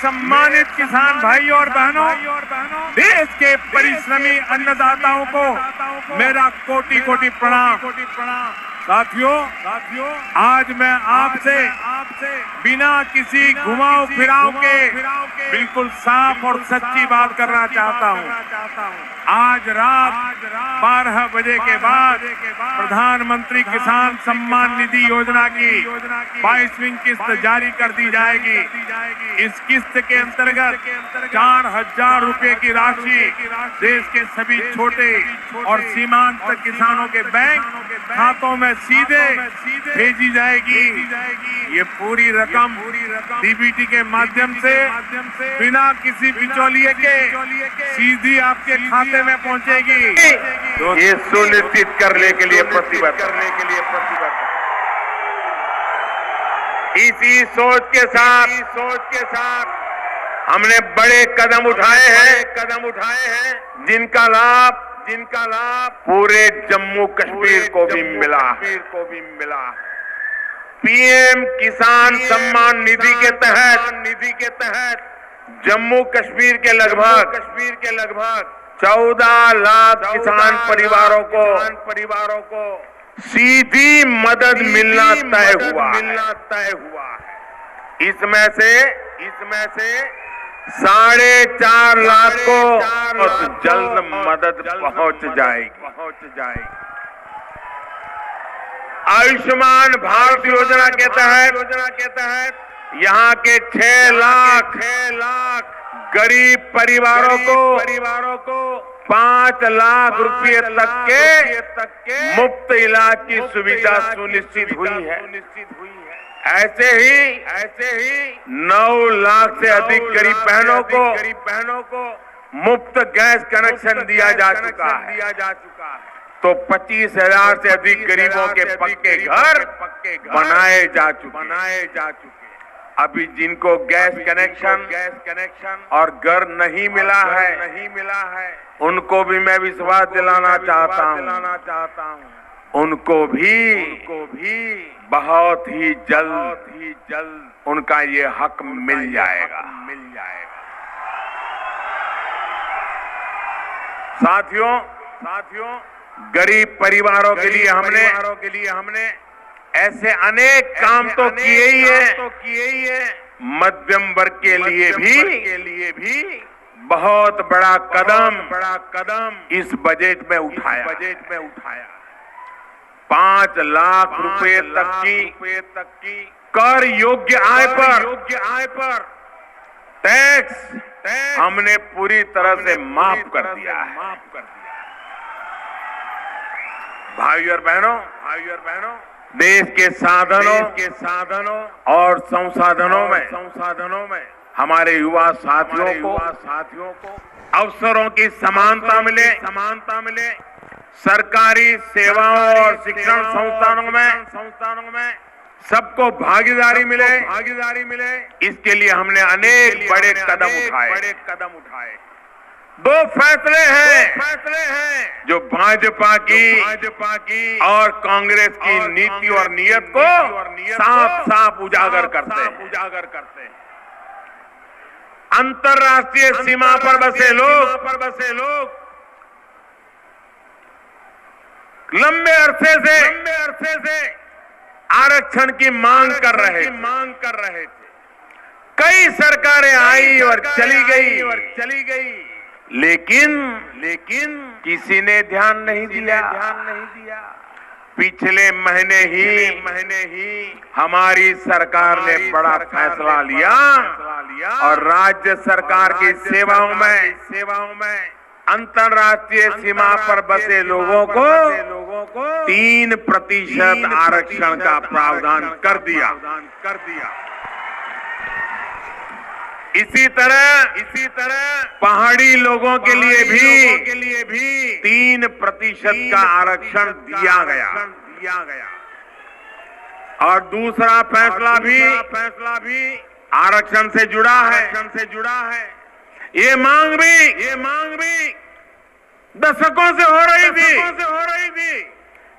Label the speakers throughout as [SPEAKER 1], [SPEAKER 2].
[SPEAKER 1] सम्मानित किसान भाइयों और बहनों, देश के परिश्रमी अन्नदाताओं को मेरा कोटि कोटि प्रणाम। साथियों, आज मैं आपसे बिना किसी घुमाव फिराव के बिल्कुल साफ और सच्ची बात करना चाहता हूं। आज रात 12 बजे के बाद प्रधानमंत्री किसान सम्मान निधि योजना की 22वीं किस्त जारी कर दी जाएगी। इस किस्त के अंतर्गत 4,000 रुपए की राशि देश के सभी छोटे और सीमांत किसानों के बैंक खातों में सीधे भेजी जाएगी। ये पूरी रकम डीबीटी के माध्यम से बिना किसी बिचौलिए के सीधी आपके खाते में पहुंचेगी।
[SPEAKER 2] ये सुनिश्चित करने के लिए प्रतिबद्ध इसी सोच के साथ हमने बड़े कदम उठाए हैं जिनका लाभ पूरे जम्मू कश्मीर को भी मिला। पीएम किसान सम्मान निधि के तहत जम्मू कश्मीर के लगभग 14 लाख किसान परिवारों को सीधी मदद मिलना तय हुआ। इसमें से 4.5 लाख को जल्द मदद पहुंच जाएगी। आयुष्मान भारत योजना के तहत यहाँ के 6 लाख गरीब परिवारों को 5 लाख रुपए तक के मुफ्त इलाज की सुविधा सुनिश्चित हुई है। ऐसे ही 9 लाख से अधिक गरीब बहनों को मुफ्त गैस कनेक्शन दिया जा चुका है। तो 25,000 से अधिक गरीबों के पक्के घर बनाए जा चुके। अभी जिनको गैस कनेक्शन और घर नहीं मिला है उनको भी मैं विश्वास दिलाना चाहता हूं। उनको भी बहुत ही जल्द उनका ये हक मिल जाएगा। साथियों, गरीब परिवारों के लिए हमने ऐसे अनेक काम तो किए ही है। मध्यम वर्ग के लिए भी बहुत बड़ा कदम इस बजट में उठाया। 5 लाख रुपए तक की कर योग्य आय पर टैक्स हमने पूरी तरह से माफ कर दिया है। भाइयों और बहनों, देश के साधनों और संसाधनों में हमारे युवा साथियों को अवसरों की समानता मिले। सरकारी सेवाओं और शिक्षण संस्थानों में सबको भागीदारी मिले। इसके लिए हमने अनेक बड़े कदम उठाए। 2 फैसले हैं जो भाजपा की और कांग्रेस की नीति और नियत को साफ उजागर करते हैं। अंतर्राष्ट्रीय सीमा पर बसे लोग लंबे अरसे से आरक्षण की मांग कर रहे थे। कई सरकारें आई और चली गई, लेकिन किसी ने ध्यान नहीं दिया। पिछले महीने ही हमारी सरकार ने बड़ा फैसला लिया और राज्य सरकार की सेवाओं में अंतर्राष्ट्रीय सीमा पर बसे लोगों को 3% आरक्षण का प्रावधान कर दिया। इसी तरह पहाड़ी लोगों के लिए भी 3% का आरक्षण दिया गया। और दूसरा फैसला भी आरक्षण से जुड़ा है। ये मांग भी दशकों से हो रही थी,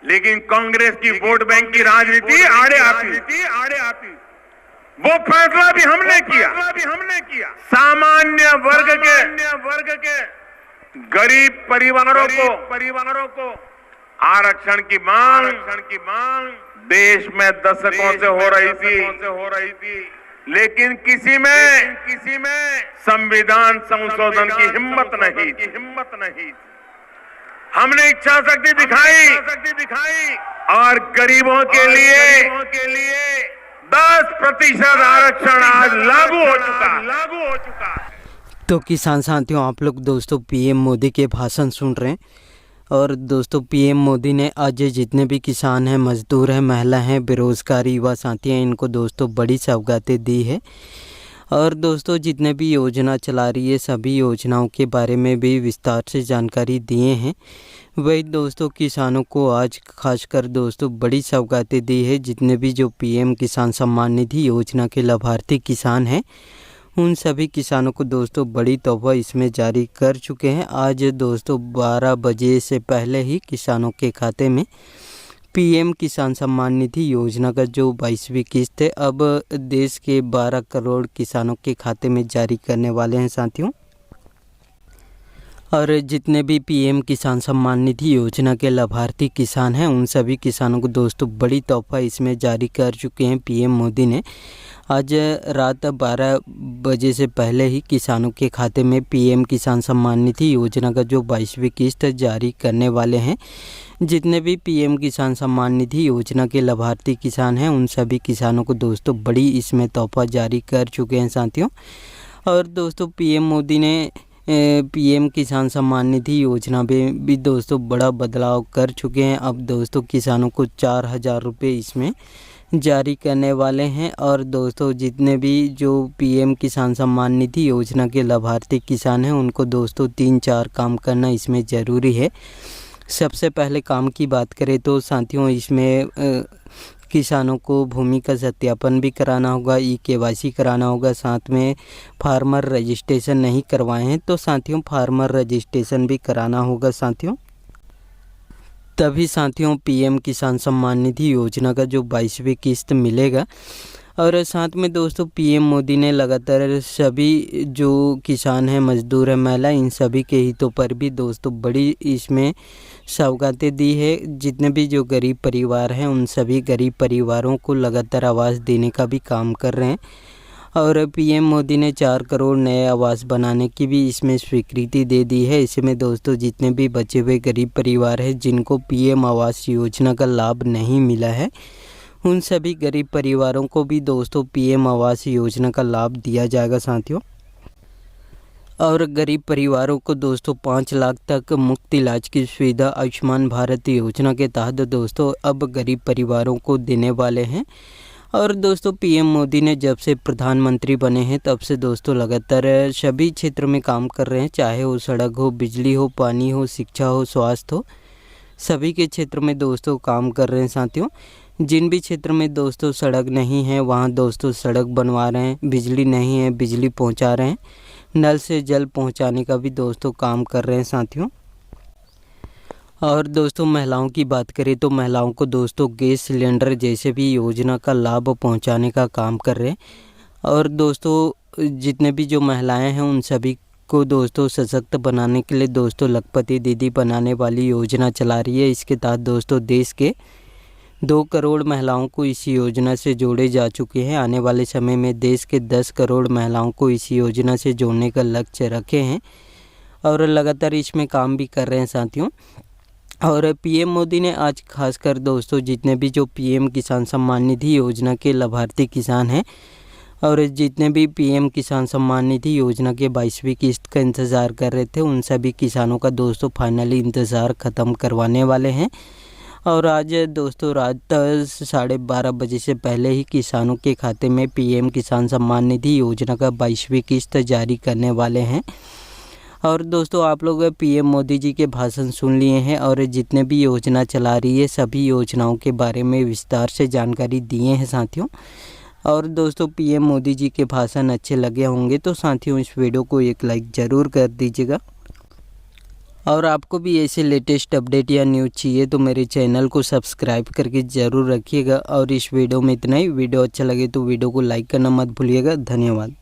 [SPEAKER 2] लेकिन कांग्रेस की वोट बैंक की राजनीति आड़े आती। वो फैसला भी हमने किया। सामान्य वर्ग के गरीब परिवारों को आरक्षण की मांग देश में दशकों से हो रही थी, लेकिन किसी में संविधान संशोधन की हिम्मत नहीं। हमने इच्छा शक्ति दिखाई और गरीबों के लिए 10% आरक्षण आज लागू हो चुका है।
[SPEAKER 3] तो किसान साथियों, आप लोग दोस्तों पीएम मोदी के भाषण सुन रहे हैं। और दोस्तों पीएम मोदी ने आज जितने भी किसान हैं, मजदूर हैं, महिला हैं, बेरोजगार युवा साथी हैं, इनको दोस्तों बड़ी सौगातें दी है। और दोस्तों जितने भी योजना चला रही है, सभी योजनाओं के बारे में भी विस्तार से जानकारी दिए हैं। वही दोस्तों किसानों को आज खासकर दोस्तों बड़ी सौगातें दी है। जितने भी जो पीएम किसान सम्मान निधि योजना के लाभार्थी किसान हैं, उन सभी किसानों को दोस्तों बड़ी तोहफा इसमें जारी कर चुके हैं। आज दोस्तों 12 बजे से पहले ही किसानों के खाते में पीएम किसान सम्मान निधि योजना का जो 22वीं किस्त है, अब देश के 12 करोड़ किसानों के खाते में जारी करने वाले हैं साथियों। और जितने भी पीएम किसान सम्मान निधि योजना के लाभार्थी किसान हैं, उन सभी किसानों को दोस्तों बड़ी तोहफा इसमें जारी कर चुके हैं पीएम मोदी ने। आज रात 12 बजे से पहले ही किसानों के खाते में पीएम किसान सम्मान निधि योजना का जो 22वीं किस्त जारी करने वाले हैं। जितने भी पीएम किसान सम्मान निधि योजना के लाभार्थी किसान हैं, उन सभी किसानों को दोस्तों बड़ी इसमें तोहफा जारी कर चुके हैं साथियों। और दोस्तों पीएम मोदी ने पीएम किसान सम्मान निधि योजना में भी दोस्तों बड़ा बदलाव कर चुके हैं। अब दोस्तों किसानों को 4000 रुपये इसमें जारी करने वाले हैं। और दोस्तों जितने भी जो पीएम किसान सम्मान निधि योजना के लाभार्थी किसान हैं, उनको दोस्तों 3-4 काम करना इसमें ज़रूरी है। सबसे पहले काम की बात करें तो साथियों, इसमें किसानों को भूमि का सत्यापन भी कराना होगा, KYC कराना होगा। साथ में फार्मर रजिस्ट्रेशन नहीं करवाए हैं तो साथियों फार्मर रजिस्ट्रेशन भी कराना होगा साथियों। तभी साथियों पीएम किसान सम्मान निधि योजना का जो 22वीं किस्त मिलेगा। और साथ में दोस्तों पीएम मोदी ने लगातार सभी जो किसान हैं, मजदूर हैं, महिला, इन सभी के हितों पर भी दोस्तों बड़ी इसमें सौगातें दी है। जितने भी जो गरीब परिवार हैं, उन सभी गरीब परिवारों को लगातार आवास देने का भी काम कर रहे हैं। और पीएम मोदी ने 4 करोड़ नए आवास बनाने की भी इसमें स्वीकृति दे दी है। इसमें दोस्तों जितने भी बचे हुए गरीब परिवार हैं, जिनको पीएम आवास योजना का लाभ नहीं मिला है, उन सभी गरीब परिवारों को भी दोस्तों पीएम आवास योजना का लाभ दिया जाएगा साथियों। और गरीब परिवारों को दोस्तों 5 लाख तक मुफ्त इलाज की सुविधा आयुष्मान भारत योजना के तहत दोस्तों अब गरीब परिवारों को देने वाले हैं। और दोस्तों पीएम मोदी ने जब से प्रधानमंत्री बने हैं, तब से दोस्तों लगातार सभी क्षेत्र में काम कर रहे हैं। चाहे वो सड़क हो, बिजली हो, पानी हो, शिक्षा हो, स्वास्थ्य हो, सभी के क्षेत्र में दोस्तों काम कर रहे हैं साथियों। जिन भी क्षेत्र में दोस्तों सड़क नहीं है, वहाँ दोस्तों सड़क बनवा रहे हैं। बिजली नहीं है, बिजली पहुँचा रहे हैं। नल से जल पहुँचाने का भी दोस्तों काम कर रहे हैं साथियों। और दोस्तों महिलाओं की बात करें तो महिलाओं को दोस्तों गैस सिलेंडर जैसे भी योजना का लाभ पहुंचाने का काम कर रहे हैं। और दोस्तों जितने भी जो महिलाएं हैं, उन सभी को दोस्तों सशक्त बनाने के लिए दोस्तों लखपति दीदी बनाने वाली योजना चला रही है। इसके तहत दोस्तों देश के 2 करोड़ महिलाओं को इस योजना से जोड़े जा चुके हैं। आने वाले समय में देश के 10 करोड़ महिलाओं को इस योजना से जोड़ने का लक्ष्य रखे हैं और लगातार इसमें काम भी कर रहे हैं साथियों। और पीएम मोदी ने आज खासकर दोस्तों जितने भी जो पीएम किसान सम्मान निधि योजना के लाभार्थी किसान हैं और जितने भी पीएम किसान सम्मान निधि योजना के 22वीं किस्त का इंतज़ार कर रहे थे, उन सभी किसानों का दोस्तों फाइनली इंतज़ार ख़त्म करवाने वाले हैं। और आज दोस्तों रात 12:30 बजे से पहले ही किसानों के खाते में पीएम किसान सम्मान निधि योजना का 22वीं किस्त जारी करने वाले हैं। और दोस्तों आप लोग पीएम मोदी जी के भाषण सुन लिए हैं और जितने भी योजना चला रही है सभी योजनाओं के बारे में विस्तार से जानकारी दिए हैं साथियों। और दोस्तों पीएम मोदी जी के भाषण अच्छे लगे होंगे तो साथियों इस वीडियो को एक लाइक ज़रूर कर दीजिएगा। और आपको भी ऐसे लेटेस्ट अपडेट या न्यूज़ चाहिए तो मेरे चैनल को सब्सक्राइब करके ज़रूर रखिएगा। और इस वीडियो में इतना ही। वीडियो अच्छा लगे तो वीडियो को लाइक करना मत भूलिएगा। धन्यवाद।